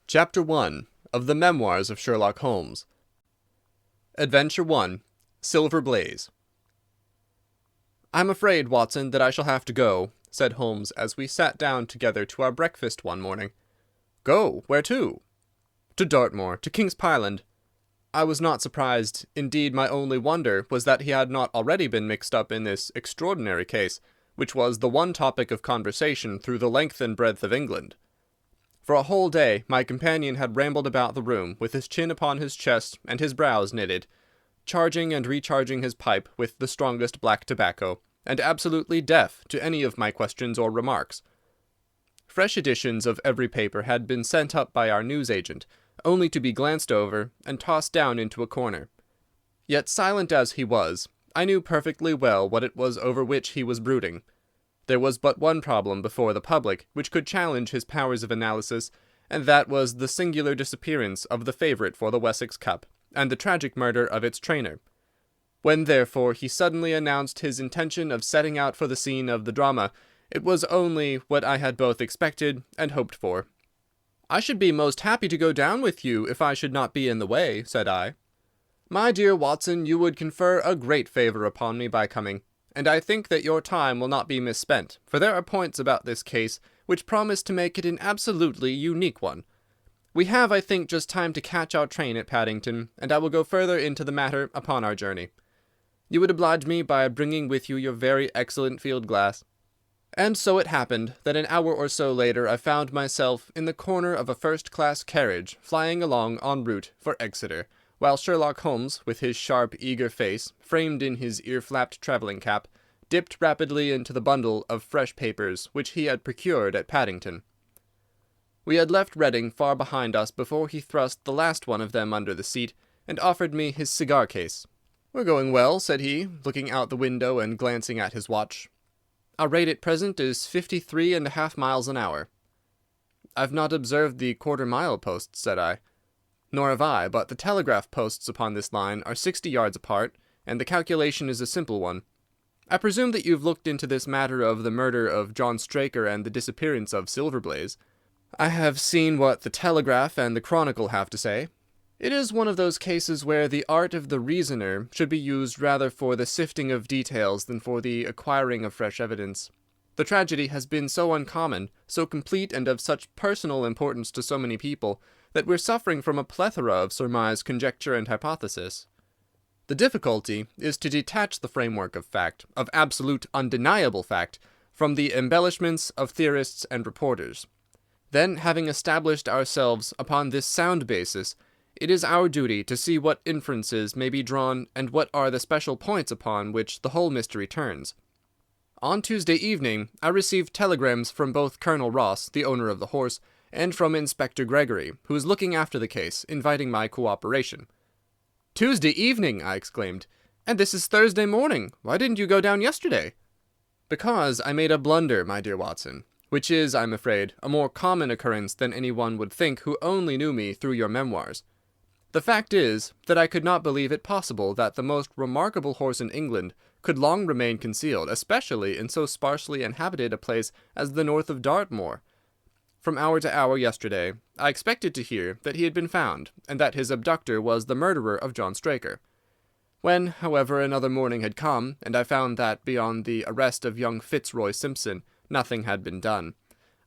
Chapter 1 of the Memoirs of Sherlock Holmes. Adventure 1. Silver Blaze. "I'm afraid, Watson, that I shall have to go," said Holmes as we sat down together to our breakfast one morning. "Go? Where to?" "To Dartmoor, to King's Pyland." I was not surprised. Indeed, my only wonder was that he had not already been mixed up in this extraordinary case, which was the one topic of conversation through the length and breadth of England. For a whole day my companion had rambled about the room, with his chin upon his chest and his brows knitted, charging and recharging his pipe with the strongest black tobacco, and absolutely deaf to any of my questions or remarks. Fresh editions of every paper had been sent up by our newsagent, only to be glanced over and tossed down into a corner. Yet, silent as he was, I knew perfectly well what it was over which he was brooding. There was but one problem before the public which could challenge his powers of analysis, and that was the singular disappearance of the favourite for the Wessex Cup, and the tragic murder of its trainer. When, therefore, he suddenly announced his intention of setting out for the scene of the drama, it was only what I had both expected and hoped for. "I should be most happy to go down with you if I should not be in the way," said I. "My dear Watson, you would confer a great favour upon me by coming, and I think that your time will not be misspent, for there are points about this case which promise to make it an absolutely unique one. We have, I think, just time to catch our train at Paddington, and I will go further into the matter upon our journey. You would oblige me by bringing with you your very excellent field-glass." And so it happened that an hour or so later I found myself in the corner of a first-class carriage flying along en route for Exeter, while Sherlock Holmes, with his sharp, eager face, framed in his ear-flapped travelling cap, dipped rapidly into the bundle of fresh papers which he had procured at Paddington. We had left Reading far behind us before he thrust the last one of them under the seat, and offered me his cigar-case. "We're going well," said he, looking out the window and glancing at his watch. "Our rate at present is 53½ miles an hour." "I've not observed the quarter-mile posts," said I. "Nor have I, but the telegraph posts upon this line are 60 yards apart, and the calculation is a simple one. I presume that you've looked into this matter of the murder of John Straker and the disappearance of Silver Blaze." "I have seen what the Telegraph and the Chronicle have to say. It is one of those cases where the art of the reasoner should be used rather for the sifting of details than for the acquiring of fresh evidence. The tragedy has been so uncommon, so complete, and of such personal importance to so many people, that we're suffering from a plethora of surmise, conjecture, and hypothesis. The difficulty is to detach the framework of fact, of absolute, undeniable fact, from the embellishments of theorists and reporters. Then, having established ourselves upon this sound basis, it is our duty to see what inferences may be drawn and what are the special points upon which the whole mystery turns. On Tuesday evening I received telegrams from both Colonel Ross, the owner of the horse, and from Inspector Gregory, who is looking after the case, inviting my cooperation." "Tuesday evening!" I exclaimed. "And this is Thursday morning. Why didn't you go down yesterday?" "Because I made a blunder, my dear Watson, which is, I'm afraid, a more common occurrence than any one would think who only knew me through your memoirs. The fact is that I could not believe it possible that the most remarkable horse in England could long remain concealed, especially in so sparsely inhabited a place as the north of Dartmoor. From hour to hour yesterday I expected to hear that he had been found, and that his abductor was the murderer of John Straker. When, however, another morning had come, and I found that, beyond the arrest of young Fitzroy Simpson, nothing had been done,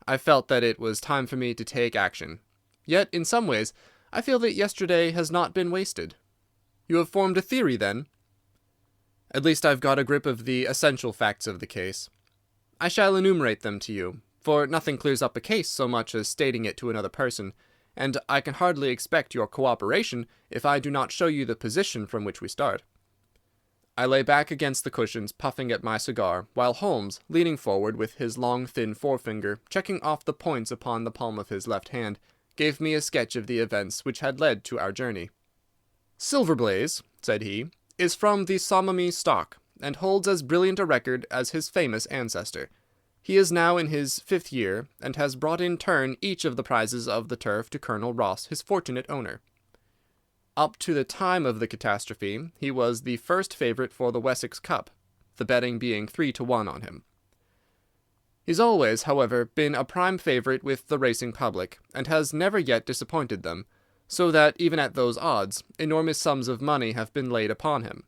I felt that it was time for me to take action. Yet, in some ways, I feel that yesterday has not been wasted." "You have formed a theory, then?" "At least I've got a grip of the essential facts of the case. I shall enumerate them to you, for nothing clears up a case so much as stating it to another person, and I can hardly expect your cooperation if I do not show you the position from which we start." I lay back against the cushions, puffing at my cigar, while Holmes, leaning forward with his long, thin forefinger checking off the points upon the palm of his left hand, gave me a sketch of the events which had led to our journey. "Silver Blaze," said he, "is from the Somomy stock, and holds as brilliant a record as his famous ancestor. He is now in his 5th year, and has brought in turn each of the prizes of the turf to Colonel Ross, his fortunate owner. Up to the time of the catastrophe he was the first favourite for the Wessex Cup, the betting being 3-1 on him. He's always, however, been a prime favourite with the racing public, and has never yet disappointed them, so that, even at those odds, enormous sums of money have been laid upon him.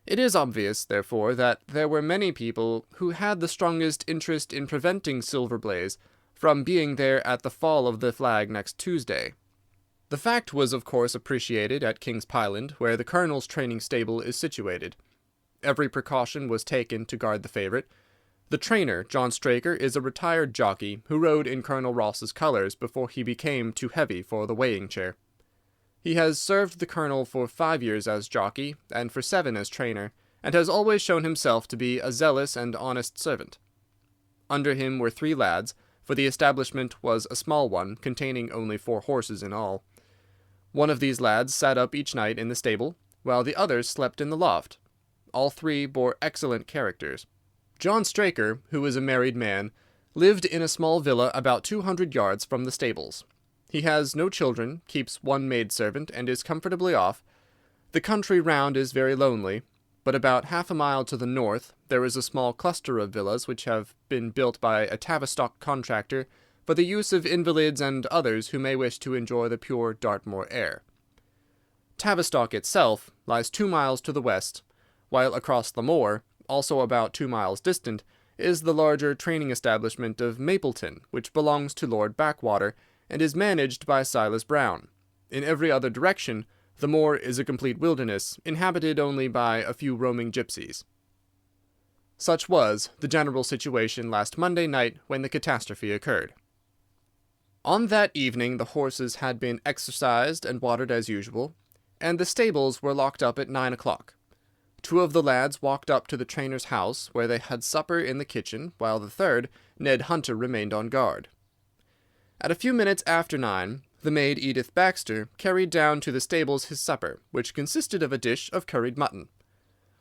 It is obvious, therefore, that there were many people who had the strongest interest in preventing Silver Blaze from being there at the fall of the flag next Tuesday. The fact was, of course, appreciated at King's Pyland, where the Colonel's training stable is situated. Every precaution was taken to guard the favourite. The trainer, John Straker, is a retired jockey who rode in Colonel Ross's colours before he became too heavy for the weighing chair. He has served the Colonel for 5 years as jockey, and for 7 as trainer, and has always shown himself to be a zealous and honest servant. Under him were 3 lads, for the establishment was a small one, containing only 4 horses in all. One of these lads sat up each night in the stable, while the others slept in the loft. All 3 bore excellent characters. John Straker, who was a married man, lived in a small villa about 200 yards from the stables. He has no children, keeps 1 maidservant, and is comfortably off. The country round is very lonely, but about half a mile to the north there is a small cluster of villas which have been built by a Tavistock contractor for the use of invalids and others who may wish to enjoy the pure Dartmoor air. Tavistock itself lies 2 miles to the west, while across the moor, also about 2 miles distant, is the larger training establishment of Mapleton, which belongs to Lord Backwater, and is managed by Silas Brown. In every other direction, the moor is a complete wilderness, inhabited only by a few roaming gipsies. Such was the general situation last Monday night when the catastrophe occurred. On that evening the horses had been exercised and watered as usual, and the stables were locked up at 9 o'clock. 2 of the lads walked up to the trainer's house, where they had supper in the kitchen, while the third, Ned Hunter, remained on guard. At a few minutes after 9, the maid Edith Baxter carried down to the stables his supper, which consisted of a dish of curried mutton.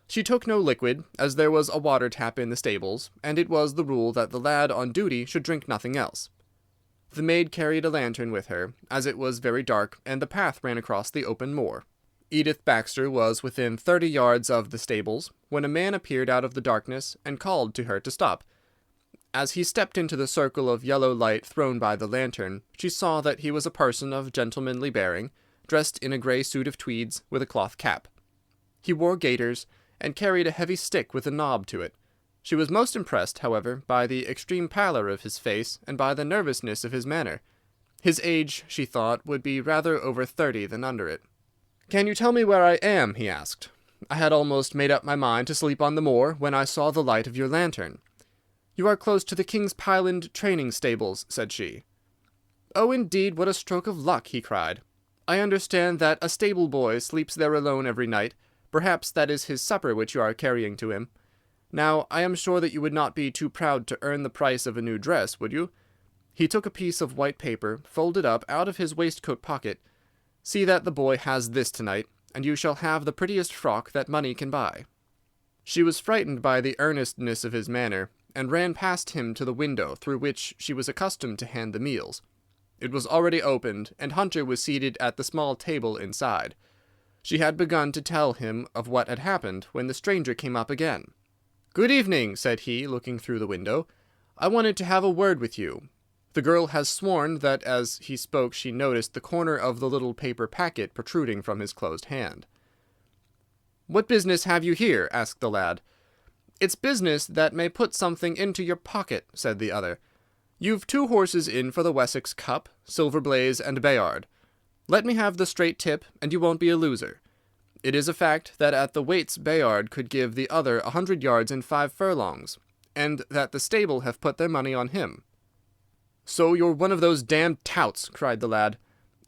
She took no liquid, as there was a water tap in the stables, and it was the rule that the lad on duty should drink nothing else. The maid carried a lantern with her, as it was very dark, and the path ran across the open moor. Edith Baxter was within 30 yards of the stables, when a man appeared out of the darkness and called to her to stop. As he stepped into the circle of yellow light thrown by the lantern, she saw that he was a person of gentlemanly bearing, dressed in a grey suit of tweeds, with a cloth cap. He wore gaiters, and carried a heavy stick with a knob to it. She was most impressed, however, by the extreme pallor of his face, and by the nervousness of his manner. His age, she thought, would be rather over 30 than under it. "Can you tell me where I am?" he asked. "I had almost made up my mind to sleep on the moor when I saw the light of your lantern." "You are close to the King's Pyland training stables," said she. "Oh, indeed, what a stroke of luck!" he cried. "I understand that a stable boy sleeps there alone every night. Perhaps that is his supper which you are carrying to him. Now, I am sure that you would not be too proud to earn the price of a new dress, would you?" He took a piece of white paper, folded up, out of his waistcoat pocket. "See that the boy has this tonight, and you shall have the prettiest frock that money can buy." She was frightened by the earnestness of his manner, and ran past him to the window through which she was accustomed to hand the meals. It was already opened, and Hunter was seated at the small table inside. She had begun to tell him of what had happened, when the stranger came up again. "Good evening," said he, looking through the window. "I wanted to have a word with you." The girl has sworn that as he spoke she noticed the corner of the little paper packet protruding from his closed hand. "What business have you here?" asked the lad. "It's business that may put something into your pocket," said the other. "You've 2 horses in for the Wessex Cup, Silver Blaze and Bayard. Let me have the straight tip, and you won't be a loser. It is a fact that at the weights Bayard could give the other 100 yards in 5 furlongs, and that the stable have put their money on him." "So you're one of those damned touts," cried the lad.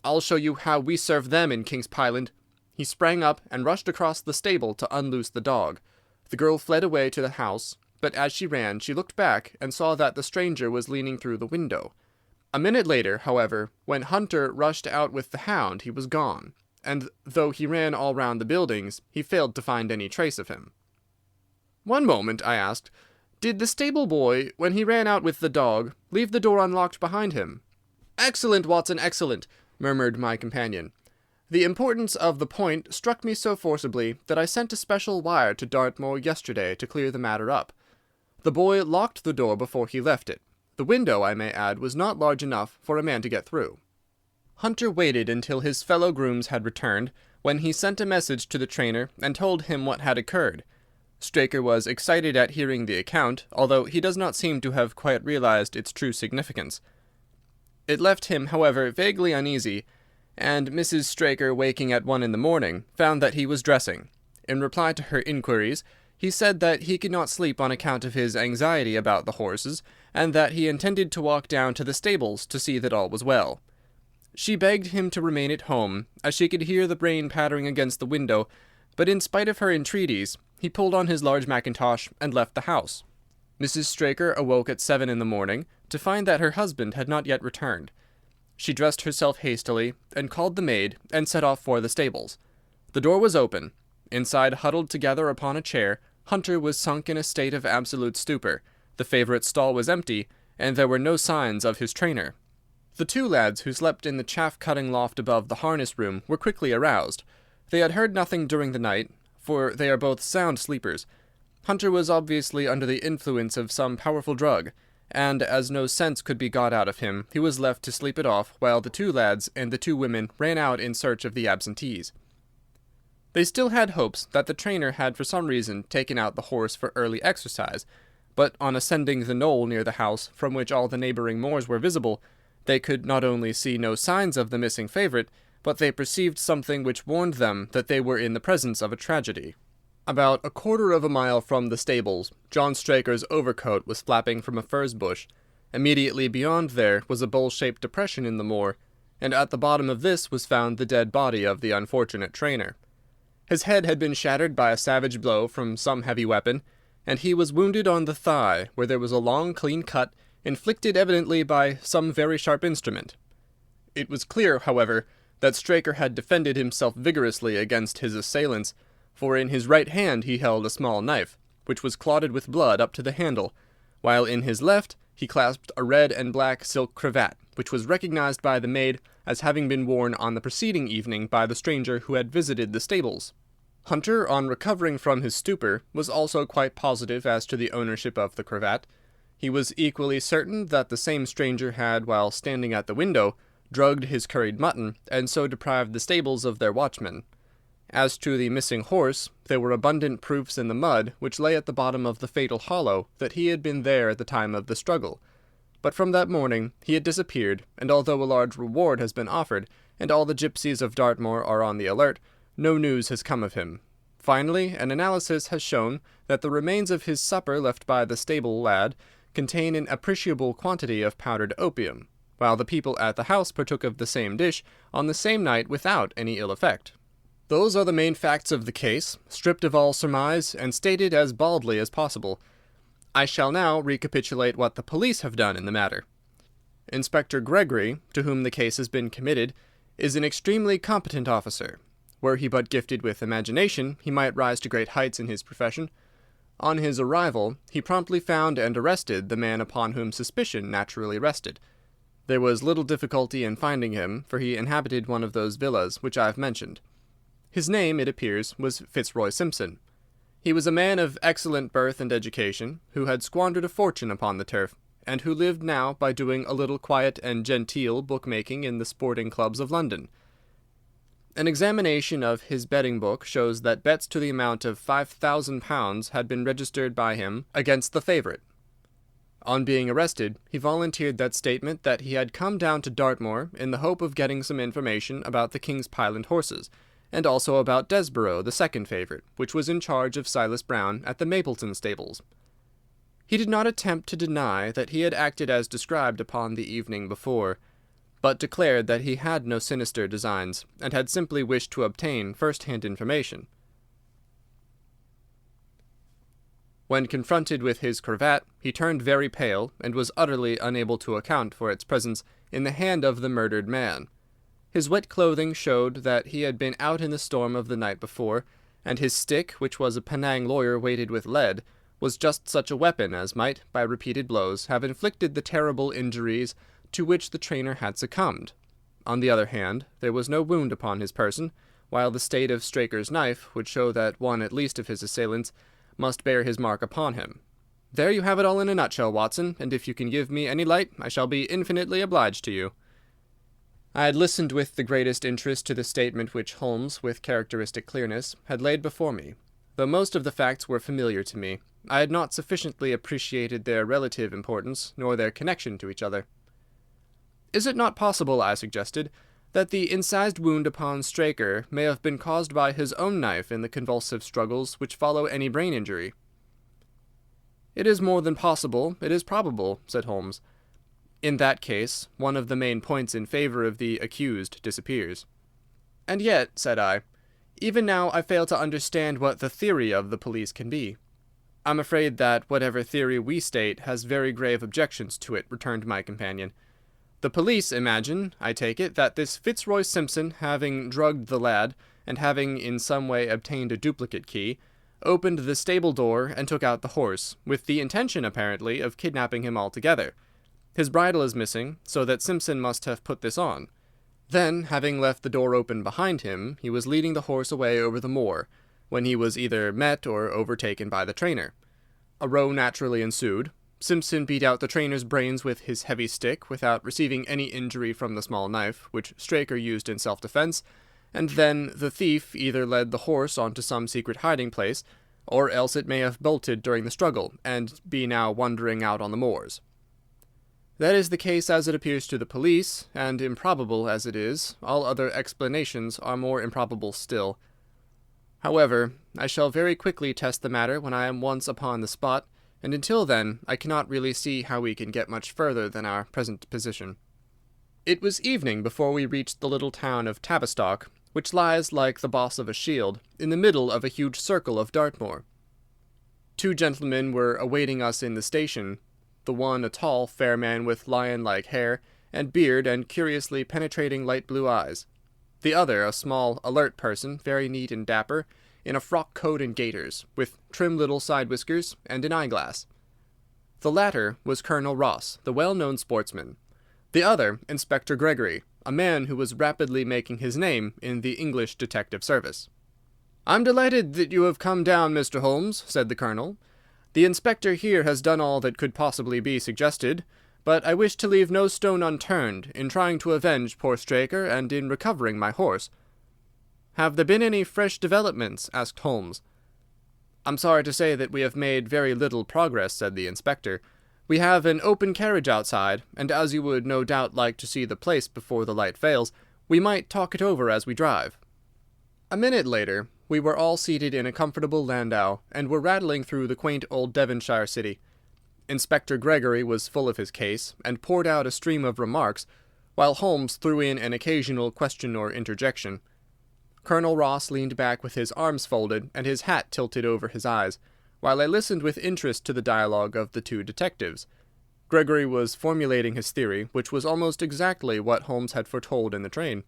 "I'll show you how we serve them in King's Pyland." He sprang up and rushed across the stable to unloose the dog. The girl fled away to the house, but as she ran she looked back and saw that the stranger was leaning through the window. A minute later, however, when Hunter rushed out with the hound, he was gone, and though he ran all round the buildings, he failed to find any trace of him. "One moment," I asked. "Did the stable boy, when he ran out with the dog, leave the door unlocked behind him?" "Excellent, Watson, excellent," murmured my companion. "The importance of the point struck me so forcibly that I sent a special wire to Dartmoor yesterday to clear the matter up. The boy locked the door before he left it, The window, I may add, was not large enough for a man to get through. Hunter waited until his fellow grooms had returned, when he sent a message to the trainer and told him what had occurred. Straker was excited at hearing the account, although he does not seem to have quite realized its true significance. It left him, however, vaguely uneasy, and Mrs. Straker, waking at 1 in the morning, found that he was dressing. In reply to her inquiries, he said that he could not sleep on account of his anxiety about the horses, and that he intended to walk down to the stables to see that all was well. She begged him to remain at home, as she could hear the rain pattering against the window, but in spite of her entreaties, he pulled on his large mackintosh and left the house. Mrs. Straker awoke at 7 in the morning to find that her husband had not yet returned. She dressed herself hastily and called the maid and set off for the stables. The door was open. Inside, huddled together upon a chair, Hunter was sunk in a state of absolute stupor. The favourite stall was empty, and there were no signs of his trainer. The 2 lads who slept in the chaff-cutting loft above the harness room were quickly aroused. They had heard nothing during the night, for they are both sound sleepers. Hunter was obviously under the influence of some powerful drug, and as no sense could be got out of him, he was left to sleep it off while the 2 lads and the 2 women ran out in search of the absentees. They still had hopes that the trainer had for some reason taken out the horse for early exercise, but on ascending the knoll near the house, from which all the neighbouring moors were visible, they could not only see no signs of the missing favourite, but they perceived something which warned them that they were in the presence of a tragedy. About 1/4 of a mile from the stables, John Straker's overcoat was flapping from a furze bush. Immediately beyond there was a bowl-shaped depression in the moor, and at the bottom of this was found the dead body of the unfortunate trainer. His head had been shattered by a savage blow from some heavy weapon, and he was wounded on the thigh, where there was a long, clean cut, inflicted evidently by some very sharp instrument. It was clear, however, that Straker had defended himself vigorously against his assailants, for in his right hand he held a small knife, which was clotted with blood up to the handle, while in his left he clasped a red and black silk cravat, which was recognized by the maid as having been worn on the preceding evening by the stranger who had visited the stables. Hunter, on recovering from his stupor, was also quite positive as to the ownership of the cravat. He was equally certain that the same stranger had, while standing at the window, drugged his curried mutton, and so deprived the stables of their watchman. As to the missing horse, there were abundant proofs in the mud which lay at the bottom of the fatal hollow that he had been there at the time of the struggle. But from that morning he had disappeared, and although a large reward has been offered, and all the gipsies of Dartmoor are on the alert, no news has come of him. Finally, an analysis has shown that the remains of his supper left by the stable lad contain an appreciable quantity of powdered opium, while the people at the house partook of the same dish on the same night without any ill effect. Those are the main facts of the case, stripped of all surmise and stated as baldly as possible. I shall now recapitulate what the police have done in the matter. Inspector Gregory, to whom the case has been committed, is an extremely competent officer. Were he but gifted with imagination, he might rise to great heights in his profession. On his arrival, he promptly found and arrested the man upon whom suspicion naturally rested. There was little difficulty in finding him, for he inhabited one of those villas which I have mentioned. His name, it appears, was Fitzroy Simpson. He was a man of excellent birth and education, who had squandered a fortune upon the turf, and who lived now by doing a little quiet and genteel bookmaking in the sporting clubs of London. An examination of his betting book shows that bets to the amount of £5,000 had been registered by him against the favourite. On being arrested, he volunteered that statement that he had come down to Dartmoor in the hope of getting some information about the King's Pyland horses, and also about Desborough, the second favourite, which was in charge of Silas Brown at the Mapleton stables. He did not attempt to deny that he had acted as described upon the evening before, but declared that he had no sinister designs, and had simply wished to obtain first-hand information. When confronted with his cravat, he turned very pale, and was utterly unable to account for its presence in the hand of the murdered man. His wet clothing showed that he had been out in the storm of the night before, and his stick, which was a Penang lawyer weighted with lead, was just such a weapon as might, by repeated blows, have inflicted the terrible injuries to which the trainer had succumbed. On the other hand, there was no wound upon his person, while the state of Straker's knife would show that one at least of his assailants must bear his mark upon him. There you have it all in a nutshell, Watson, and if you can give me any light, I shall be infinitely obliged to you." I had listened with the greatest interest to the statement which Holmes, with characteristic clearness, had laid before me. Though most of the facts were familiar to me, I had not sufficiently appreciated their relative importance, nor their connection to each other. "Is it not possible," I suggested, "that the incised wound upon Straker may have been caused by his own knife in the convulsive struggles which follow any brain injury?" "It is more than possible, it is probable," said Holmes. "In that case, one of the main points in favor of the accused disappears." "And yet," said I, "even now I fail to understand what the theory of the police can be." "I'm afraid that whatever theory we state has very grave objections to it," returned my companion. "The police imagine, I take it, that this Fitzroy Simpson, having drugged the lad, and having in some way obtained a duplicate key, opened the stable door and took out the horse, with the intention, apparently, of kidnapping him altogether. His bridle is missing, so that Simpson must have put this on. Then, having left the door open behind him, he was leading the horse away over the moor, when he was either met or overtaken by the trainer. A row naturally ensued. Simpson beat out the trainer's brains with his heavy stick without receiving any injury from the small knife, which Straker used in self-defense, and then the thief either led the horse on to some secret hiding-place, or else it may have bolted during the struggle, and be now wandering out on the moors. That is the case as it appears to the police, and improbable as it is, all other explanations are more improbable still. However, I shall very quickly test the matter when I am once upon the spot, and until then I cannot really see how we can get much further than our present position." It was evening before we reached the little town of Tavistock, which lies, like the boss of a shield, in the middle of a huge circle of Dartmoor. Two gentlemen were awaiting us in the station, the one a tall, fair man with lion-like hair and beard and curiously penetrating light blue eyes. The other a small, alert person, very neat and dapper, in a frock coat and gaiters, with trim little side whiskers and an eyeglass. The latter was Colonel Ross, the well-known sportsman. The other, Inspector Gregory, a man who was rapidly making his name in the English detective service. "I'm delighted that you have come down, Mr. Holmes," said the Colonel. "The inspector here has done all that could possibly be suggested, but I wish to leave no stone unturned in trying to avenge poor Straker and in recovering my horse." "Have there been any fresh developments?" asked Holmes. "I'm sorry to say that we have made very little progress," said the inspector. "We have an open carriage outside, and as you would no doubt like to see the place before the light fails, we might talk it over as we drive." A minute later we were all seated in a comfortable landau, and were rattling through the quaint old Devonshire city. Inspector Gregory was full of his case, and poured out a stream of remarks, while Holmes threw in an occasional question or interjection. Colonel Ross leaned back with his arms folded and his hat tilted over his eyes, while I listened with interest to the dialogue of the two detectives. Gregory was formulating his theory, which was almost exactly what Holmes had foretold in the train.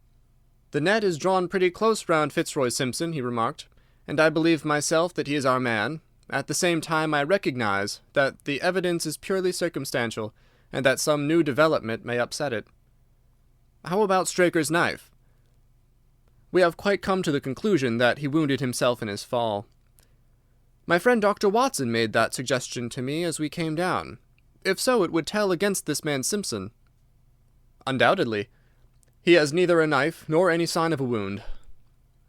"The net is drawn pretty close round Fitzroy Simpson," he remarked, "and I believe myself that he is our man. At the same time I recognize that the evidence is purely circumstantial, and that some new development may upset it." "How about Straker's knife?" "We have quite come to the conclusion that he wounded himself in his fall. My friend Dr. Watson made that suggestion to me as we came down. If so, it would tell against this man Simpson." "Undoubtedly. He has neither a knife nor any sign of a wound.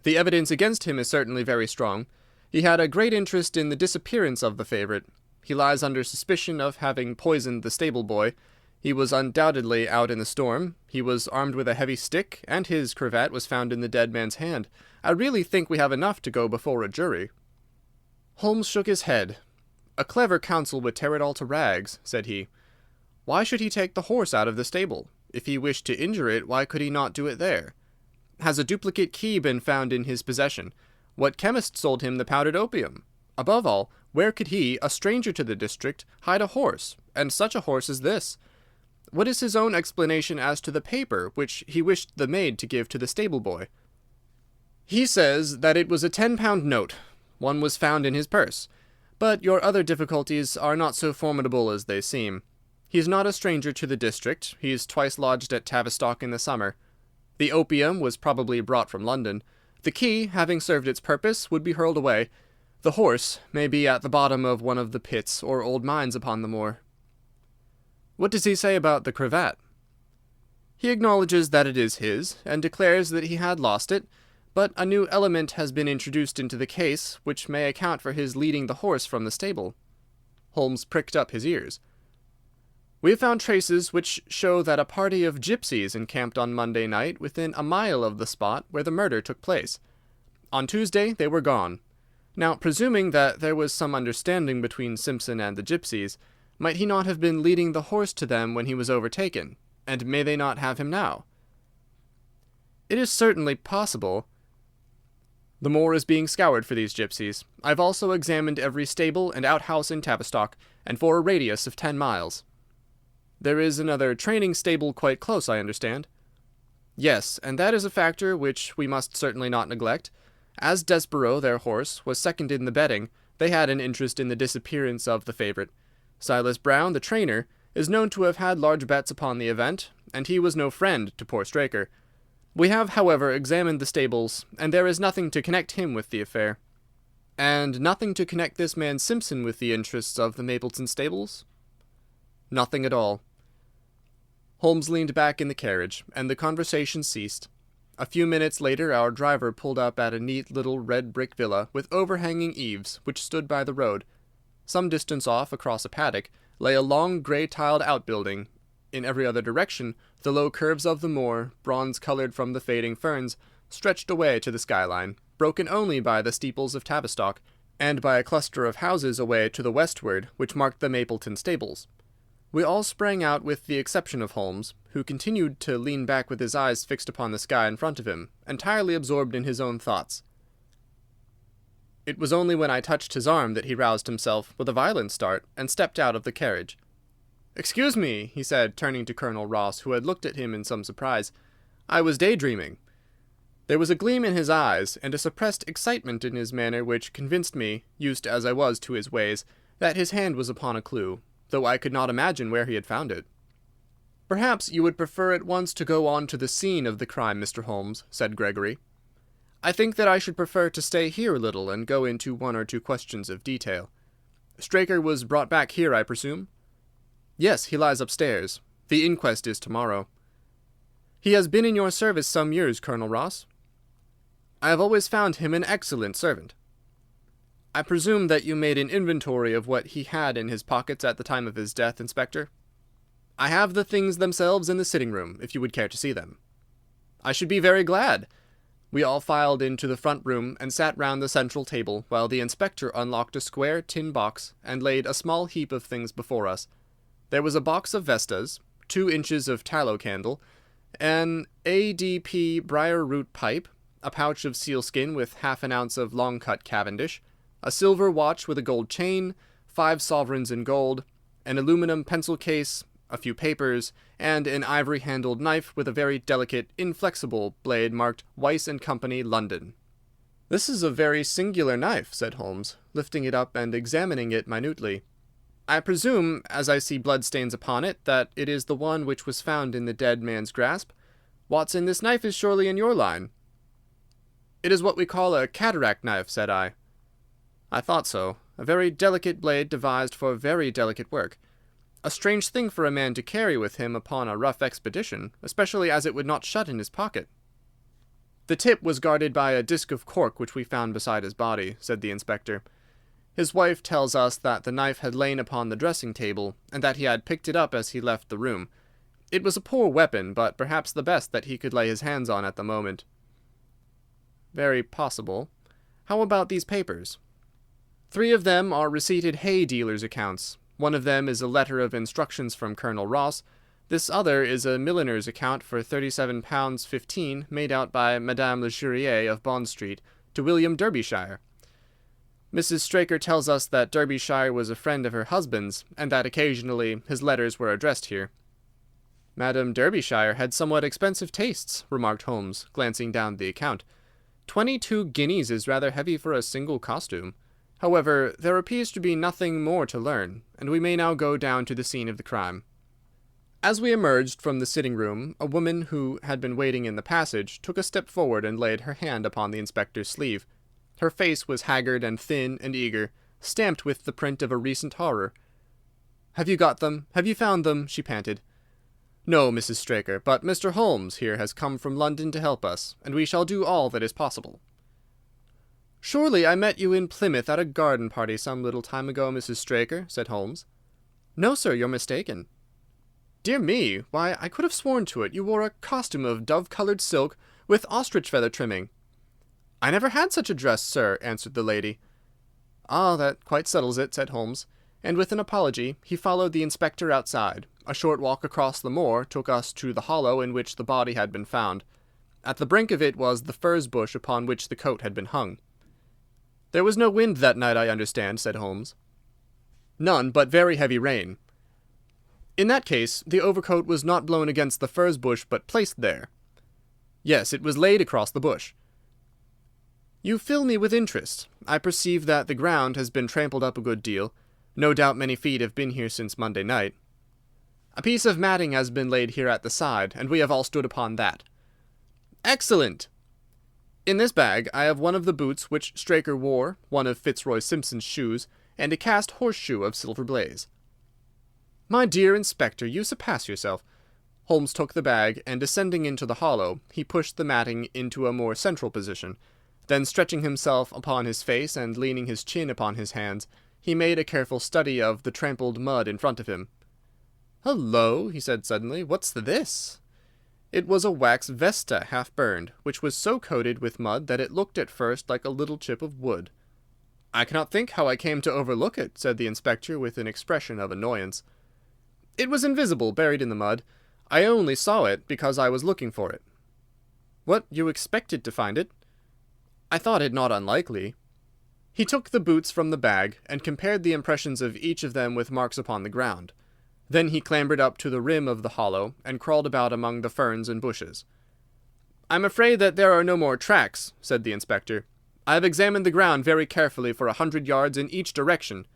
The evidence against him is certainly very strong. He had a great interest in the disappearance of the favourite. He lies under suspicion of having poisoned the stable-boy. He was undoubtedly out in the storm. He was armed with a heavy stick, and his cravat was found in the dead man's hand. I really think we have enough to go before a jury." Holmes shook his head. "A clever counsel would tear it all to rags," said he. "Why should he take the horse out of the stable? If he wished to injure it, why could he not do it there? Has a duplicate key been found in his possession? What chemist sold him the powdered opium? Above all, where could he, a stranger to the district, hide a horse, and such a horse as this? What is his own explanation as to the paper which he wished the maid to give to the stable-boy?" "He says that it was a 10-pound note. One was found in his purse. But your other difficulties are not so formidable as they seem. He is not a stranger to the district. He is twice lodged at Tavistock in the summer. The opium was probably brought from London. The key, having served its purpose, would be hurled away. The horse may be at the bottom of one of the pits or old mines upon the moor." "What does he say about the cravat?" "He acknowledges that it is his, and declares that he had lost it, but a new element has been introduced into the case, which may account for his leading the horse from the stable." Holmes pricked up his ears. "We have found traces which show that a party of gypsies encamped on Monday night within a mile of the spot where the murder took place. On Tuesday they were gone. Now, presuming that there was some understanding between Simpson and the gypsies, might he not have been leading the horse to them when he was overtaken, and may they not have him now?" "It is certainly possible." "The moor is being scoured for these gypsies. I've also examined every stable and outhouse in Tavistock, and for a radius of 10 miles. There is another training stable quite close, I understand?" "Yes, and that is a factor which we must certainly not neglect. As Desborough, their horse, was second in the betting, they had an interest in the disappearance of the favourite. Silas Brown, the trainer, is known to have had large bets upon the event, and he was no friend to poor Straker. We have, however, examined the stables, and there is nothing to connect him with the affair." "And nothing to connect this man Simpson with the interests of the Mapleton stables?" "Nothing at all." Holmes leaned back in the carriage, and the conversation ceased. A few minutes later our driver pulled up at a neat little red brick villa with overhanging eaves, which stood by the road. Some distance off, across a paddock, lay a long grey-tiled outbuilding. In every other direction, the low curves of the moor, bronze-coloured from the fading ferns, stretched away to the skyline, broken only by the steeples of Tavistock, and by a cluster of houses away to the westward, which marked the Mapleton stables. We all sprang out with the exception of Holmes, who continued to lean back with his eyes fixed upon the sky in front of him, entirely absorbed in his own thoughts. It was only when I touched his arm that he roused himself with a violent start and stepped out of the carriage. "Excuse me," he said, turning to Colonel Ross, who had looked at him in some surprise. "I was daydreaming." There was a gleam in his eyes and a suppressed excitement in his manner which convinced me, used as I was to his ways, that his hand was upon a clue, though I could not imagine where he had found it. "Perhaps you would prefer at once to go on to the scene of the crime, Mr. Holmes," said Gregory. "I think that I should prefer to stay here a little and go into one or two questions of detail. Straker was brought back here, I presume?" "Yes, he lies upstairs. The inquest is tomorrow." "He has been in your service some years, Colonel Ross?" "I have always found him an excellent servant." "I presume that you made an inventory of what he had in his pockets at the time of his death, Inspector?" "I have the things themselves in the sitting-room, if you would care to see them." "I should be very glad." We all filed into the front room and sat round the central table, while the inspector unlocked a square tin box and laid a small heap of things before us. There was a box of Vestas, 2 inches of tallow candle, an ADP briar-root pipe, a pouch of sealskin with half an ounce of long-cut Cavendish, a silver watch with a gold chain, 5 sovereigns in gold, an aluminum pencil case, a few papers, and an ivory-handled knife with a very delicate, inflexible blade marked Weiss and Company, London. "This is a very singular knife," said Holmes, lifting it up and examining it minutely. "I presume, as I see bloodstains upon it, that it is the one which was found in the dead man's grasp. Watson, this knife is surely in your line." "It is what we call a cataract knife," said I. "I thought so. A very delicate blade devised for very delicate work. A strange thing for a man to carry with him upon a rough expedition, especially as it would not shut in his pocket." "The tip was guarded by a disc of cork which we found beside his body," said the inspector. "His wife tells us that the knife had lain upon the dressing-table, and that he had picked it up as he left the room. It was a poor weapon, but perhaps the best that he could lay his hands on at the moment." "Very possible. How about these papers?" "3 of them are receipted hay dealers' accounts. One of them is a letter of instructions from Colonel Ross. This other is a milliner's account for £37.15 made out by Madame Legurier of Bond Street to William Derbyshire. Mrs. Straker tells us that Derbyshire was a friend of her husband's, and that occasionally his letters were addressed here." "Madame Derbyshire had somewhat expensive tastes," remarked Holmes, glancing down the account. 22 guineas is rather heavy for a single costume. However, there appears to be nothing more to learn, and we may now go down to the scene of the crime. As we emerged from the sitting-room, a woman who had been waiting in the passage took a step forward and laid her hand upon the inspector's sleeve. Her face was haggard and thin and eager, stamped with the print of a recent horror. "Have you got them? Have you found them?" she panted. "No, Mrs. Straker, but Mr. Holmes here has come from London to help us, and we shall do all that is possible." "Surely I met you in Plymouth at a garden party some little time ago, Mrs. Straker," said Holmes. "No, sir, you're mistaken." "Dear me! Why, I could have sworn to it. You wore a costume of dove-coloured silk with ostrich feather trimming." "I never had such a dress, sir," answered the lady. "Ah, that quite settles it," said Holmes, and with an apology he followed the inspector outside. A short walk across the moor took us to the hollow in which the body had been found. At the brink of it was the furze bush upon which the coat had been hung. "There was no wind that night, I understand," said Holmes. "None, but very heavy rain." "In that case, the overcoat was not blown against the furze bush, but placed there." "Yes, it was laid across the bush." "You fill me with interest. I perceive that the ground has been trampled up a good deal. No doubt many feet have been here since Monday night." "A piece of matting has been laid here at the side, and we have all stood upon that." "Excellent!" "In this bag I have one of the boots which Straker wore, one of Fitzroy Simpson's shoes, and a cast horseshoe of Silver Blaze." "My dear Inspector, you surpass yourself." Holmes took the bag, and descending into the hollow, he pushed the matting into a more central position. Then, stretching himself upon his face and leaning his chin upon his hands, he made a careful study of the trampled mud in front of him. "Hullo!" he said suddenly. "What's this?" It was a wax vesta half burned, which was so coated with mud that it looked at first like a little chip of wood. "I cannot think how I came to overlook it," said the inspector with an expression of annoyance. "It was invisible, buried in the mud. I only saw it because I was looking for it." "What, you expected to find it?" "I thought it not unlikely." He took the boots from the bag, and compared the impressions of each of them with marks upon the ground. Then he clambered up to the rim of the hollow, and crawled about among the ferns and bushes. "I'm afraid that there are no more tracks," said the inspector. "I have examined the ground very carefully for 100 yards in each direction."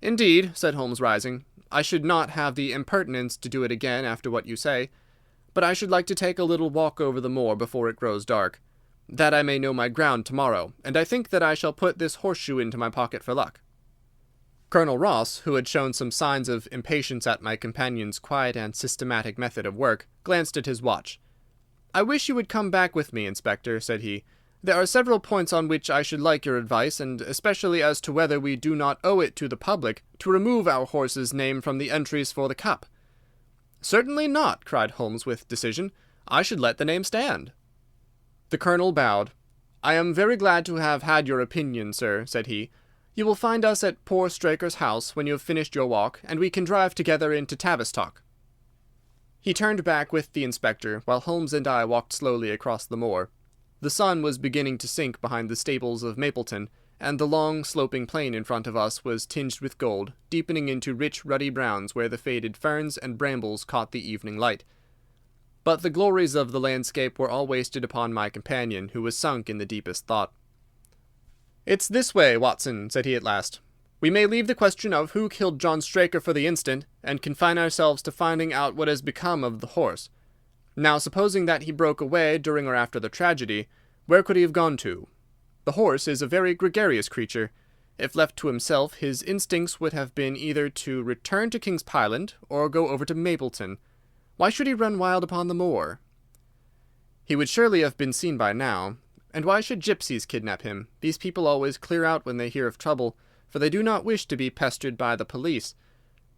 "Indeed," said Holmes, rising, "I should not have the impertinence to do it again after what you say. But I should like to take a little walk over the moor before it grows dark, that I may know my ground tomorrow, and I think that I shall put this horseshoe into my pocket for luck." Colonel Ross, who had shown some signs of impatience at my companion's quiet and systematic method of work, glanced at his watch. "I wish you would come back with me, Inspector," said he. "There are several points on which I should like your advice, and especially as to whether we do not owe it to the public to remove our horse's name from the entries for the cup." "Certainly not," cried Holmes with decision. "I should let the name stand." The Colonel bowed. "I am very glad to have had your opinion, sir," said he. "You will find us at poor Straker's house when you have finished your walk, and we can drive together into Tavistock." He turned back with the inspector, while Holmes and I walked slowly across the moor. The sun was beginning to sink behind the stables of Mapleton, and the long, sloping plain in front of us was tinged with gold, deepening into rich, ruddy browns where the faded ferns and brambles caught the evening light. But the glories of the landscape were all wasted upon my companion, who was sunk in the deepest thought. "It's this way, Watson," said he at last. "We may leave the question of who killed John Straker for the instant, and confine ourselves to finding out what has become of the horse. Now, supposing that he broke away during or after the tragedy, where could he have gone to? The horse is a very gregarious creature. If left to himself, his instincts would have been either to return to King's Pyland or go over to Mapleton. Why should he run wild upon the moor? He would surely have been seen by now. And why should gypsies kidnap him? These people always clear out when they hear of trouble, for they do not wish to be pestered by the police.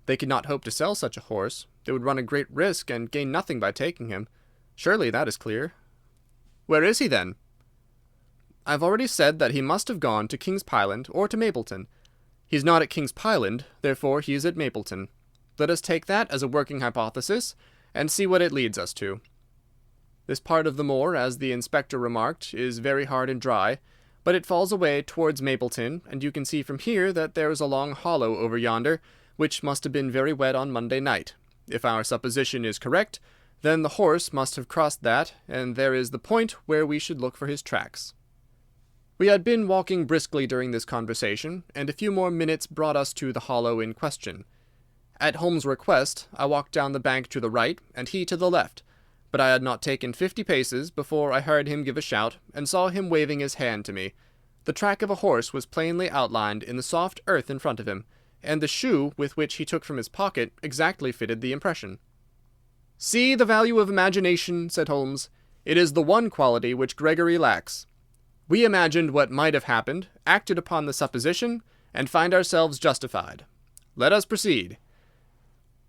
They could not hope to sell such a horse. They would run a great risk and gain nothing by taking him. Surely that is clear. Where is he, then? I have already said that he must have gone to King's Pyland or to Mapleton. He is not at King's Pyland, therefore he is at Mapleton. Let us take that as a working hypothesis, and see what it leads us to. This part of the moor, as the inspector remarked, is very hard and dry, but it falls away towards Mapleton, and you can see from here that there is a long hollow over yonder, which must have been very wet on Monday night. If our supposition is correct, then the horse must have crossed that, and there is the point where we should look for his tracks." We had been walking briskly during this conversation, and a few more minutes brought us to the hollow in question. At Holmes' request, I walked down the bank to the right, and he to the left, but I had not taken 50 paces before I heard him give a shout, and saw him waving his hand to me. The track of a horse was plainly outlined in the soft earth in front of him, and the shoe with which he took from his pocket exactly fitted the impression. "See the value of imagination," said Holmes. "It is the one quality which Gregory lacks. We imagined what might have happened, acted upon the supposition, and find ourselves justified. Let us proceed."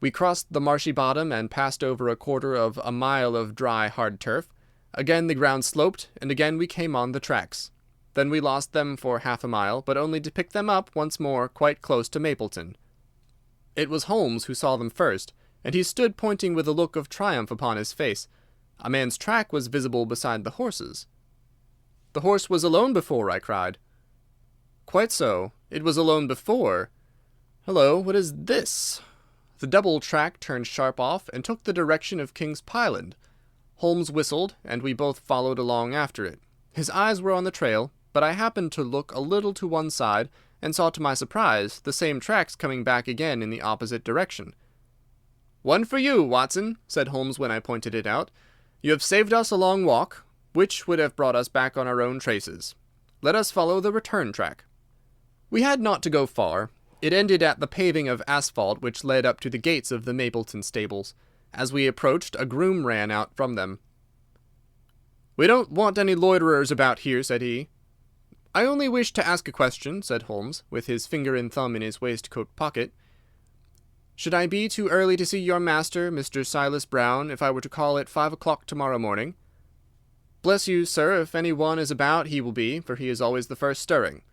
We crossed the marshy bottom and passed over a quarter of a mile of dry, hard turf. Again the ground sloped, and again we came on the tracks. Then we lost them for half a mile, but only to pick them up once more quite close to Mapleton. It was Holmes who saw them first, and he stood pointing with a look of triumph upon his face. A man's track was visible beside the horse's. "The horse was alone before," I cried. "Quite so. It was alone before. Hullo, what is this?" The double track turned sharp off and took the direction of King's Pyland. Holmes whistled, and we both followed along after it. His eyes were on the trail, but I happened to look a little to one side, and saw to my surprise the same tracks coming back again in the opposite direction. "One for you, Watson," said Holmes when I pointed it out. "You have saved us a long walk, which would have brought us back on our own traces. Let us follow the return track." We had not to go far. It ended at the paving of asphalt which led up to the gates of the Mapleton stables. As we approached, a groom ran out from them. "We don't want any loiterers about here," said he. "I only wish to ask a question," said Holmes, with his finger and thumb in his waistcoat pocket. "Should I be too early to see your master, Mr. Silas Brown, if I were to call at 5 o'clock tomorrow morning?" "Bless you, sir, if any one is about he will be, for he is always the first stirring.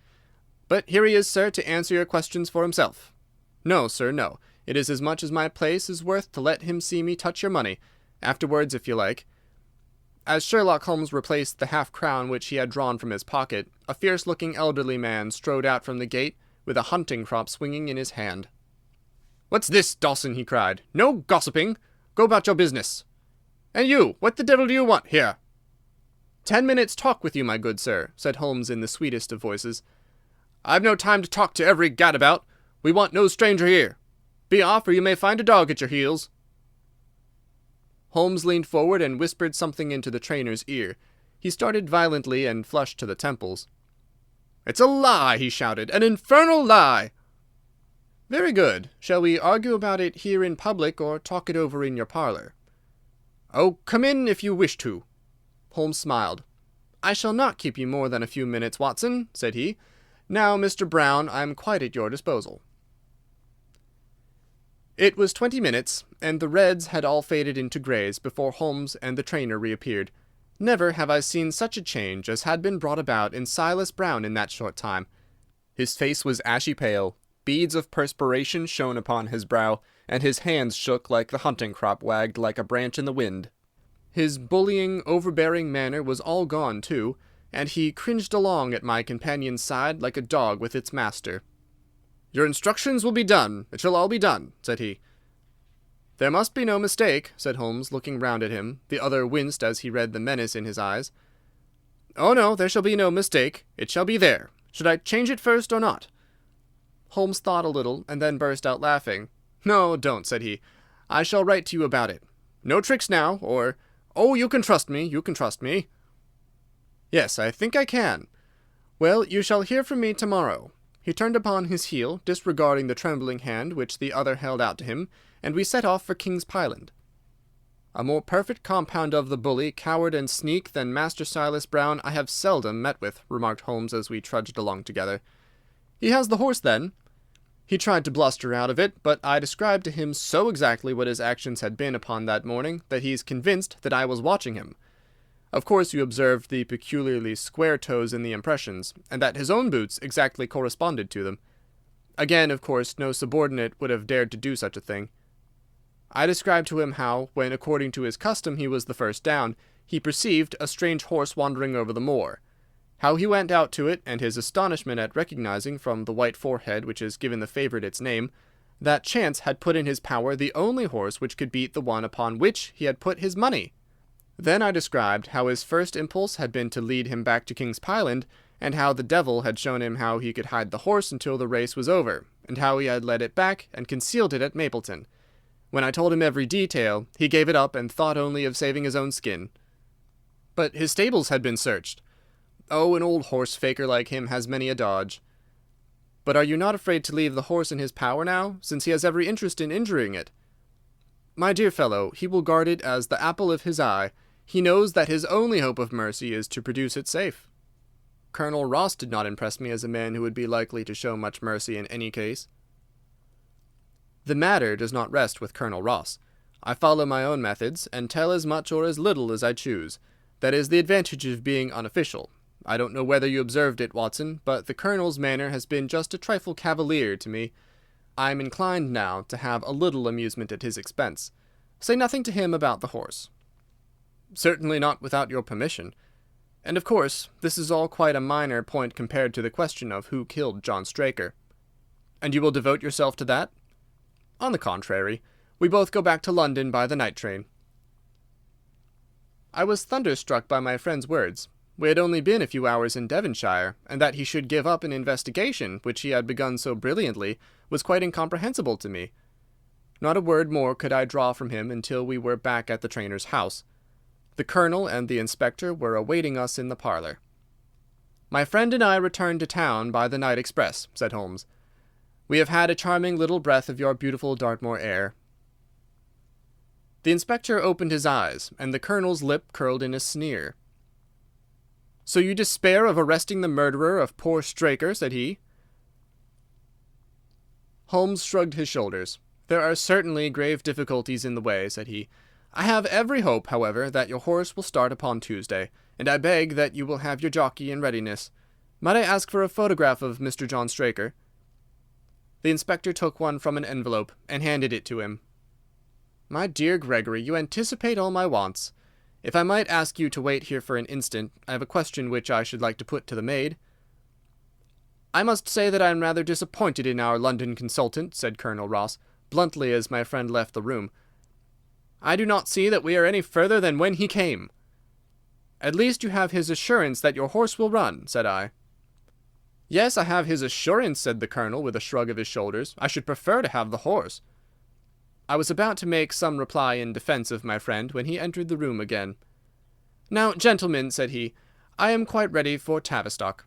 But here he is, sir, to answer your questions for himself. No, sir, no. It is as much as my place is worth to let him see me touch your money. Afterwards, if you like." As Sherlock Holmes replaced the half-crown which he had drawn from his pocket, a fierce-looking elderly man strode out from the gate with a hunting-crop swinging in his hand. "What's this, Dawson?" he cried. "No gossiping. Go about your business. And you, what the devil do you want here?" "10 minutes' talk with you, my good sir," said Holmes in the sweetest of voices. "I've no time to talk to every gadabout. We want no stranger here. Be off, or you may find a dog at your heels." Holmes leaned forward and whispered something into the trainer's ear. He started violently and flushed to the temples. "It's a lie!" he shouted. "An infernal lie!" "Very good. Shall we argue about it here in public, or talk it over in your parlour?" "Oh, come in if you wish to." Holmes smiled. "I shall not keep you more than a few minutes, Watson," said he. "Now, Mr. Brown, I am quite at your disposal." It was 20 minutes, and the reds had all faded into greys before Holmes and the trainer reappeared. Never have I seen such a change as had been brought about in Silas Brown in that short time. His face was ashy pale, beads of perspiration shone upon his brow, and his hands shook like the hunting-crop wagged like a branch in the wind. His bullying, overbearing manner was all gone, too, and he cringed along at my companion's side like a dog with its master. "Your instructions will be done. It shall all be done," said he. "There must be no mistake," said Holmes, looking round at him. The other winced as he read the menace in his eyes. "Oh, no, there shall be no mistake. It shall be there. Should I change it first or not?" Holmes thought a little, and then burst out laughing. "No, don't," said he. "I shall write to you about it. No tricks now, or, 'Oh, you can trust me, you can trust me.'" "Yes, I think I can. Well, you shall hear from me tomorrow." He turned upon his heel, disregarding the trembling hand which the other held out to him, and we set off for King's Pyland. "A more perfect compound of the bully, coward, and sneak than Master Silas Brown I have seldom met with," remarked Holmes as we trudged along together. "He has the horse, then?" He tried to bluster out of it, but I described to him so exactly what his actions had been upon that morning that he is convinced that I was watching him. Of course you observed the peculiarly square toes in the impressions, and that his own boots exactly corresponded to them. Again, of course, no subordinate would have dared to do such a thing. I described to him how, when according to his custom he was the first down, he perceived a strange horse wandering over the moor. How he went out to it, and his astonishment at recognizing, from the white forehead which has given the favourite its name, that chance had put in his power the only horse which could beat the one upon which he had put his money. Then I described how his first impulse had been to lead him back to King's Pyland, and how the devil had shown him how he could hide the horse until the race was over, and how he had led it back and concealed it at Mapleton. When I told him every detail, he gave it up and thought only of saving his own skin. "But his stables had been searched." Oh, an old horse-faker like him has many a dodge. But are you not afraid to leave the horse in his power now, since he has every interest in injuring it? My dear fellow, he will guard it as the apple of his eye. He knows that his only hope of mercy is to produce it safe. Colonel Ross did not impress me as a man who would be likely to show much mercy in any case. The matter does not rest with Colonel Ross. I follow my own methods, and tell as much or as little as I choose. That is the advantage of being unofficial. I don't know whether you observed it, Watson, but the Colonel's manner has been just a trifle cavalier to me. I am inclined now to have a little amusement at his expense. Say nothing to him about the horse. Certainly not without your permission. And of course, this is all quite a minor point compared to the question of who killed John Straker. And you will devote yourself to that? On the contrary, we both go back to London by the night train. I was thunderstruck by my friend's words. We had only been a few hours in Devonshire, and that he should give up an investigation which he had begun so brilliantly was quite incomprehensible to me. Not a word more could I draw from him until we were back at the trainer's house. The Colonel and the inspector were awaiting us in the parlour. "My friend and I returned to town by the night express," said Holmes. "We have had a charming little breath of your beautiful Dartmoor air." The inspector opened his eyes, and the Colonel's lip curled in a sneer. "So you despair of arresting the murderer of poor Straker?" said he. Holmes shrugged his shoulders. "There are certainly grave difficulties in the way," said he. "I have every hope, however, that your horse will start upon Tuesday, and I beg that you will have your jockey in readiness. Might I ask for a photograph of Mr. John Straker?" The inspector took one from an envelope and handed it to him. "My dear Gregory, you anticipate all my wants. If I might ask you to wait here for an instant, I have a question which I should like to put to the maid." "I must say that I am rather disappointed in our London consultant," said Colonel Ross, bluntly, as my friend left the room. "I do not see that we are any further than when he came." "At least you have his assurance that your horse will run," said I. "Yes, I have his assurance," said the Colonel, with a shrug of his shoulders. "I should prefer to have the horse." I was about to make some reply in defence of my friend when he entered the room again. "Now, gentlemen," said he, "I am quite ready for Tavistock."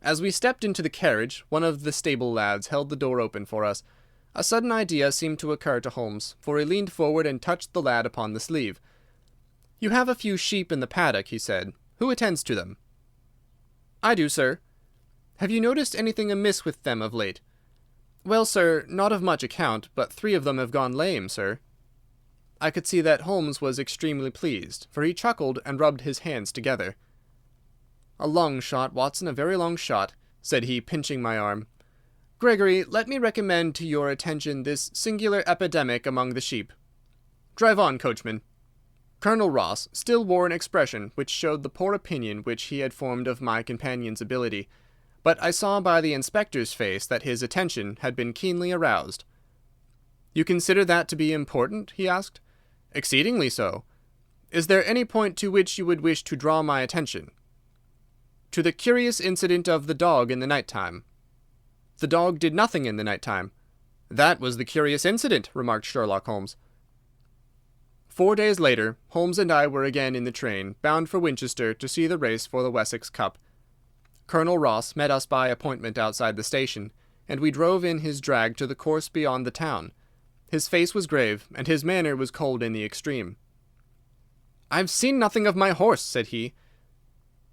As we stepped into the carriage, one of the stable lads held the door open for us. A sudden idea seemed to occur to Holmes, for he leaned forward and touched the lad upon the sleeve. "You have a few sheep in the paddock," he said. "Who attends to them?" "I do, sir." "Have you noticed anything amiss with them of late?" "Well, sir, not of much account, but 3 of them have gone lame, sir." I could see that Holmes was extremely pleased, for he chuckled and rubbed his hands together. "A long shot, Watson, a very long shot," said he, pinching my arm. "Gregory, let me recommend to your attention this singular epidemic among the sheep. Drive on, coachman." Colonel Ross still wore an expression which showed the poor opinion which he had formed of my companion's ability, but I saw by the inspector's face that his attention had been keenly aroused. "You consider that to be important?" he asked. "Exceedingly so. Is there any point to which you would wish to draw my attention?" "To the curious incident of the dog in the night time." "The dog did nothing in the night time." "That was the curious incident," remarked Sherlock Holmes. 4 days later, Holmes and I were again in the train, bound for Winchester to see the race for the Wessex Cup. Colonel Ross met us by appointment outside the station, and we drove in his drag to the course beyond the town. His face was grave, and his manner was cold in the extreme. "I have seen nothing of my horse," said he.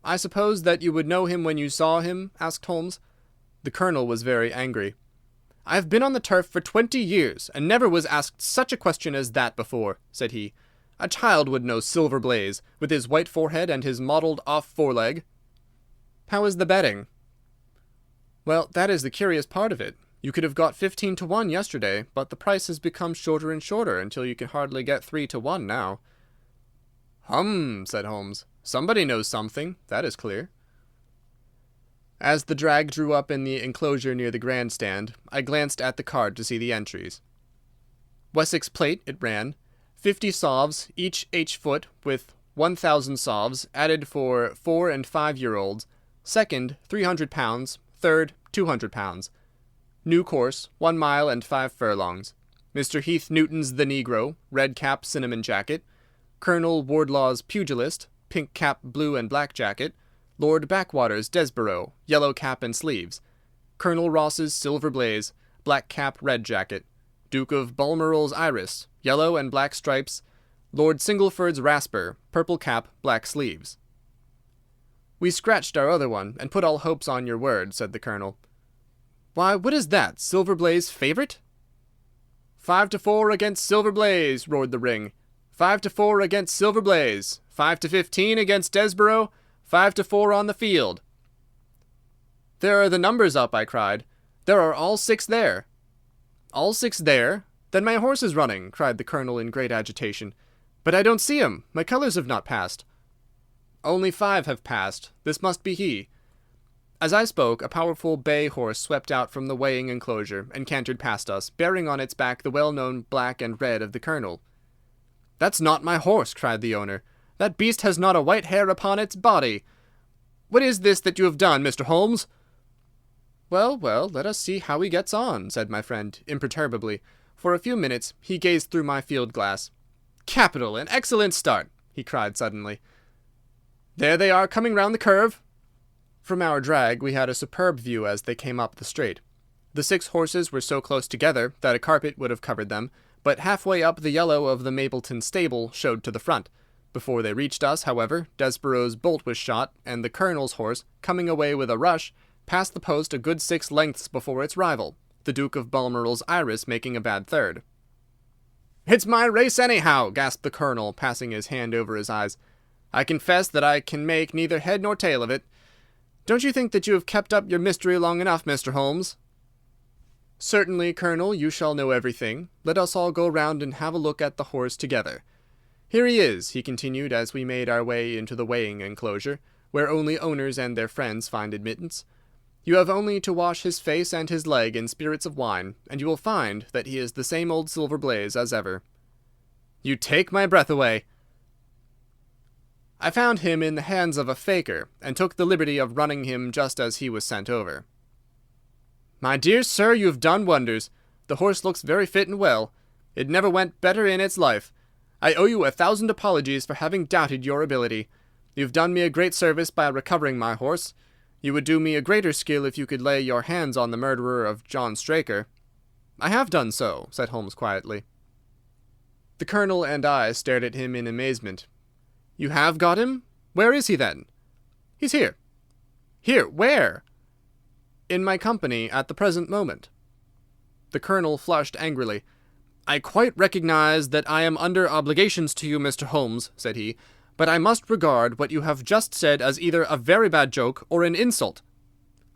"I suppose that you would know him when you saw him?" asked Holmes. The Colonel was very angry. "I have been on the turf for 20 years, and never was asked such a question as that before," said he. "A child would know Silver Blaze, with his white forehead and his mottled off foreleg." "How is the betting?" "Well, that is the curious part of it. You could have got 15 to 1 yesterday, but the price has become shorter and shorter until you can hardly get 3 to 1 now." "Hum," said Holmes. "Somebody knows something, that is clear." As the drag drew up in the enclosure near the grandstand, I glanced at the card to see the entries. Wessex Plate, it ran, 50 sovs, each H-foot, with 1,000 sovs added for 4 and 5-year-olds. Second, £300. Third, £200. New course, 1 mile and 5 furlongs. Mr. Heath Newton's The Negro, red cap, cinnamon jacket. Colonel Wardlaw's Pugilist, pink cap, blue and black jacket. Lord Backwater's Desborough, yellow cap and sleeves. Colonel Ross's Silver Blaze, black cap, red jacket. Duke of Balmoral's Iris, yellow and black stripes. Lord Singleford's Rasper, purple cap, black sleeves. "We scratched our other one, and put all hopes on your word," said the Colonel. "Why, what is that, Silver Blaze favourite?" 5-4 against Silver Blaze, roared the ring. 5-4 against Silver Blaze. 5-15 against Desborough. 5-4 on the field. "There are the numbers up," I cried. "There are all 6 there." "All 6 there? Then my horse is running," cried the Colonel in great agitation. "But I don't see him. My colours have not passed." "Only 5 have passed. This must be he." As I spoke, a powerful bay horse swept out from the weighing enclosure and cantered past us, bearing on its back the well-known black and red of the Colonel. "That's not my horse," cried the owner. "That beast has not a white hair upon its body. What is this that you have done, Mr. Holmes?" "Well, well, let us see how he gets on," said my friend, imperturbably. For a few minutes he gazed through my field-glass. "Capital! An excellent start!" he cried suddenly. "There they are, coming round the curve." From our drag we had a superb view as they came up the straight. The 6 horses were so close together that a carpet would have covered them, but halfway up the yellow of the Mapleton stable showed to the front. Before they reached us, however, Desborough's bolt was shot, and the Colonel's horse, coming away with a rush, passed the post a good 6 lengths before its rival, the Duke of Balmoral's Iris making a bad third. "It's my race anyhow," gasped the Colonel, passing his hand over his eyes. "I confess that I can make neither head nor tail of it. Don't you think that you have kept up your mystery long enough, Mr. Holmes?" "Certainly, Colonel, you shall know everything. Let us all go round and have a look at the horse together. Here he is," he continued, as we made our way into the weighing enclosure, where only owners and their friends find admittance. "You have only to wash his face and his leg in spirits of wine, and you will find that he is the same old Silver Blaze as ever." "You take my breath away." "I found him in the hands of a faker, and took the liberty of running him just as he was sent over." "My dear sir, you have done wonders. The horse looks very fit and well. It never went better in its life. I owe you 1,000 apologies for having doubted your ability. You have done me a great service by recovering my horse. You would do me a greater skill if you could lay your hands on the murderer of John Straker." "I have done so," said Holmes quietly. The Colonel and I stared at him in amazement. "You have got him? Where is he, then?" "He's here." "Here? Where?" "In my company at the present moment." The Colonel flushed angrily. "I quite recognize that I am under obligations to you, Mr. Holmes," said he, "but I must regard what you have just said as either a very bad joke or an insult."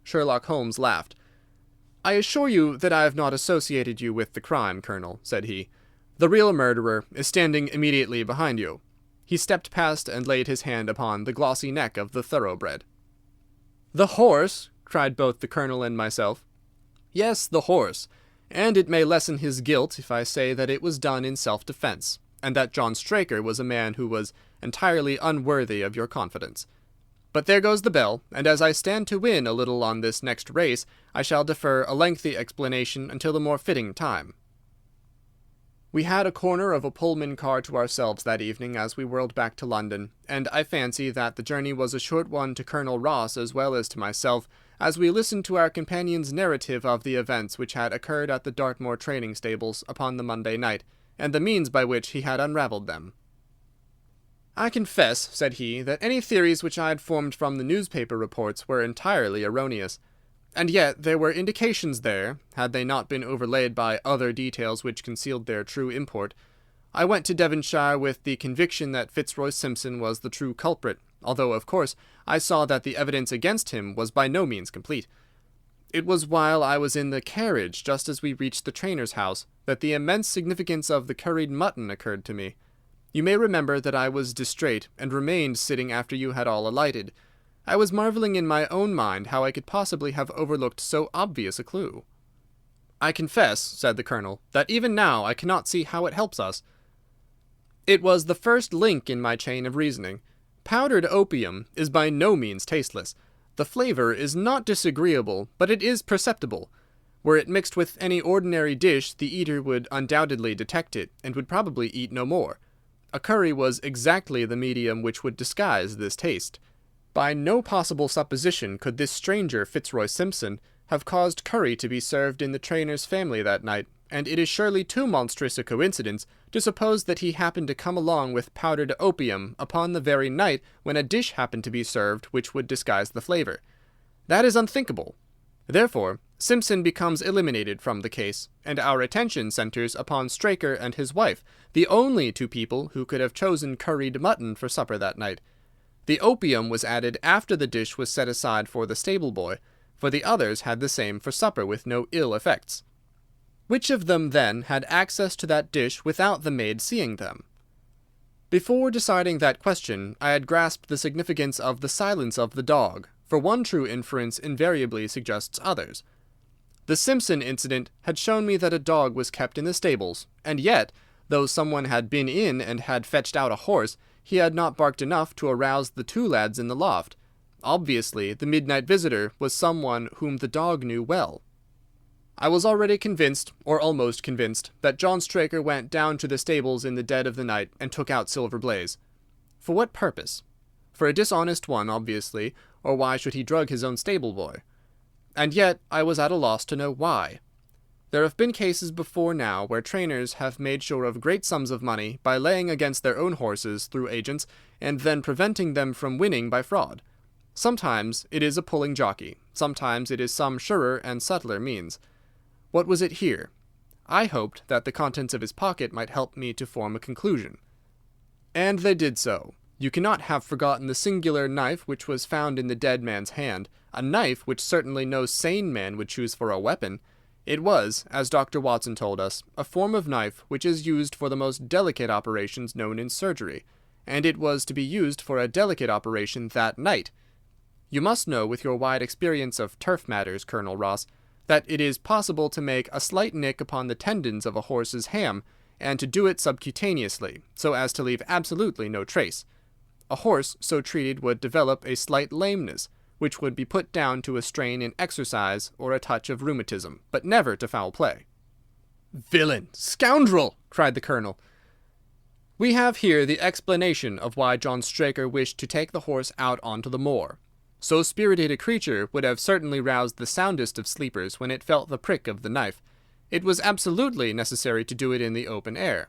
Sherlock Holmes laughed. "I assure you that I have not associated you with the crime, Colonel," said he. "The real murderer is standing immediately behind you." He stepped past and laid his hand upon the glossy neck of the thoroughbred. "The horse!" cried both the Colonel and myself. "Yes, the horse. And it may lessen his guilt if I say that it was done in self-defence, and that John Straker was a man who was entirely unworthy of your confidence. But there goes the bell, and as I stand to win a little on this next race, I shall defer a lengthy explanation until a more fitting time." We had a corner of a Pullman car to ourselves that evening as we whirled back to London, and I fancy that the journey was a short one to Colonel Ross as well as to myself, as we listened to our companion's narrative of the events which had occurred at the Dartmoor training stables upon the Monday night, and the means by which he had unravelled them. "I confess," said he, "that any theories which I had formed from the newspaper reports were entirely erroneous. And yet there were indications there, had they not been overlaid by other details which concealed their true import. I went to Devonshire with the conviction that Fitzroy Simpson was the true culprit, although, of course, I saw that the evidence against him was by no means complete. It was while I was in the carriage, just as we reached the trainer's house, that the immense significance of the curried mutton occurred to me. You may remember that I was distrait, and remained sitting after you had all alighted. I was marvelling in my own mind how I could possibly have overlooked so obvious a clue. "I confess," said the Colonel, "that even now I cannot see how it helps us." "It was the first link in my chain of reasoning. Powdered opium is by no means tasteless. The flavour is not disagreeable, but it is perceptible. Were it mixed with any ordinary dish, the eater would undoubtedly detect it, and would probably eat no more. A curry was exactly the medium which would disguise this taste. By no possible supposition could this stranger Fitzroy Simpson have caused curry to be served in the trainer's family that night, and it is surely too monstrous a coincidence to suppose that he happened to come along with powdered opium upon the very night when a dish happened to be served which would disguise the flavor. That is unthinkable. Therefore, Simpson becomes eliminated from the case, and our attention centers upon Straker and his wife, the only two people who could have chosen curried mutton for supper that night. The opium was added after the dish was set aside for the stable-boy, for the others had the same for supper with no ill effects. Which of them, then, had access to that dish without the maid seeing them? Before deciding that question, I had grasped the significance of the silence of the dog, for one true inference invariably suggests others. The Simpson incident had shown me that a dog was kept in the stables, and yet, though someone had been in and had fetched out a horse, he had not barked enough to arouse the two lads in the loft. Obviously, the midnight visitor was someone whom the dog knew well. I was already convinced, or almost convinced, that John Straker went down to the stables in the dead of the night and took out Silver Blaze. For what purpose? For a dishonest one, obviously, or why should he drug his own stable-boy? And yet I was at a loss to know why. There have been cases before now where trainers have made sure of great sums of money by laying against their own horses through agents, and then preventing them from winning by fraud. Sometimes it is a pulling jockey, sometimes it is some surer and subtler means. What was it here? I hoped that the contents of his pocket might help me to form a conclusion. And they did so. You cannot have forgotten the singular knife which was found in the dead man's hand, a knife which certainly no sane man would choose for a weapon. It was, as Dr. Watson told us, a form of knife which is used for the most delicate operations known in surgery, and it was to be used for a delicate operation that night. You must know, with your wide experience of turf matters, Colonel Ross, that it is possible to make a slight nick upon the tendons of a horse's ham, and to do it subcutaneously, so as to leave absolutely no trace. A horse so treated would develop a slight lameness, which would be put down to a strain in exercise or a touch of rheumatism, but never to foul play. "Villain! Scoundrel!" cried the colonel. We have here the explanation of why John Straker wished to take the horse out onto the moor. So spirited a creature would have certainly roused the soundest of sleepers when it felt the prick of the knife. It was absolutely necessary to do it in the open air.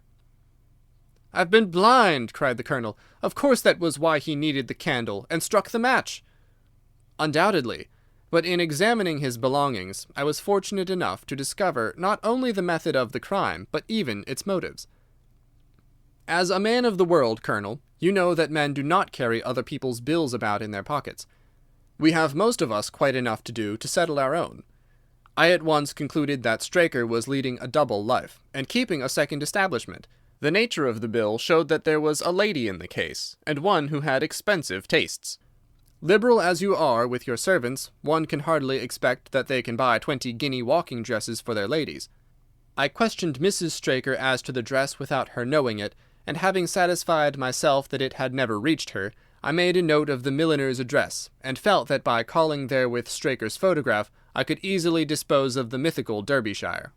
"I've been blind!" cried the colonel. "Of course that was why he needed the candle, and struck the match." Undoubtedly, but in examining his belongings, I was fortunate enough to discover not only the method of the crime, but even its motives. As a man of the world, Colonel, you know that men do not carry other people's bills about in their pockets. We have most of us quite enough to do to settle our own. I at once concluded that Straker was leading a double life, and keeping a second establishment. The nature of the bill showed that there was a lady in the case, and one who had expensive tastes. Liberal as you are with your servants, one can hardly expect that they can buy 20-guinea walking dresses for their ladies. I questioned Mrs. Straker as to the dress without her knowing it, and having satisfied myself that it had never reached her, I made a note of the milliner's address, and felt that by calling there with Straker's photograph, I could easily dispose of the mythical Derbyshire.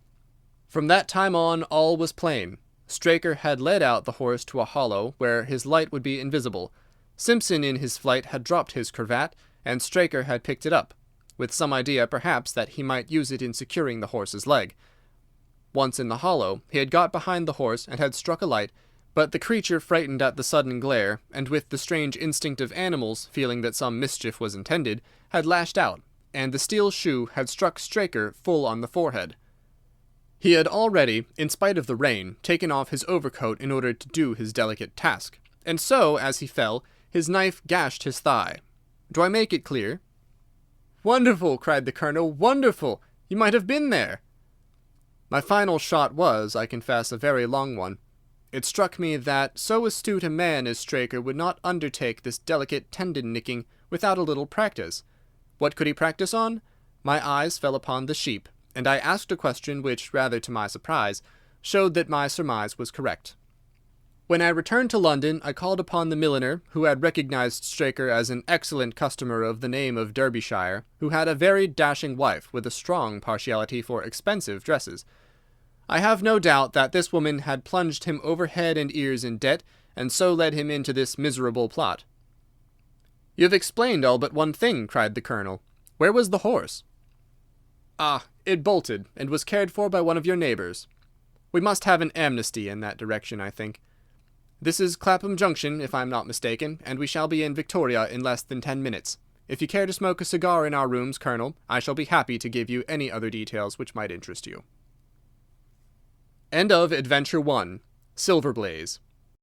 From that time on, all was plain. Straker had led out the horse to a hollow where his light would be invisible. Simpson in his flight had dropped his cravat, and Straker had picked it up, with some idea perhaps that he might use it in securing the horse's leg. Once in the hollow, he had got behind the horse and had struck a light, but the creature, frightened at the sudden glare, and with the strange instinct of animals, feeling that some mischief was intended, had lashed out, and the steel shoe had struck Straker full on the forehead. He had already, in spite of the rain, taken off his overcoat in order to do his delicate task, and so, as he fell, his knife gashed his thigh. Do I make it clear? "Wonderful!" cried the colonel. "Wonderful! You might have been there!" My final shot was, I confess, a very long one. It struck me that so astute a man as Straker would not undertake this delicate tendon-nicking without a little practice. What could he practice on? My eyes fell upon the sheep, and I asked a question which, rather to my surprise, showed that my surmise was correct. When I returned to London, I called upon the milliner, who had recognized Straker as an excellent customer of the name of Derbyshire, who had a very dashing wife with a strong partiality for expensive dresses. I have no doubt that this woman had plunged him over head and ears in debt, and so led him into this miserable plot. "You have explained all but one thing," cried the Colonel. "Where was the horse?" "Ah, it bolted, and was cared for by one of your neighbours. We must have an amnesty in that direction, I think. This is Clapham Junction, if I am not mistaken, and we shall be in Victoria in less than 10 minutes. If you care to smoke a cigar in our rooms, Colonel, I shall be happy to give you any other details which might interest you." End of Adventure 1. Silver Blaze.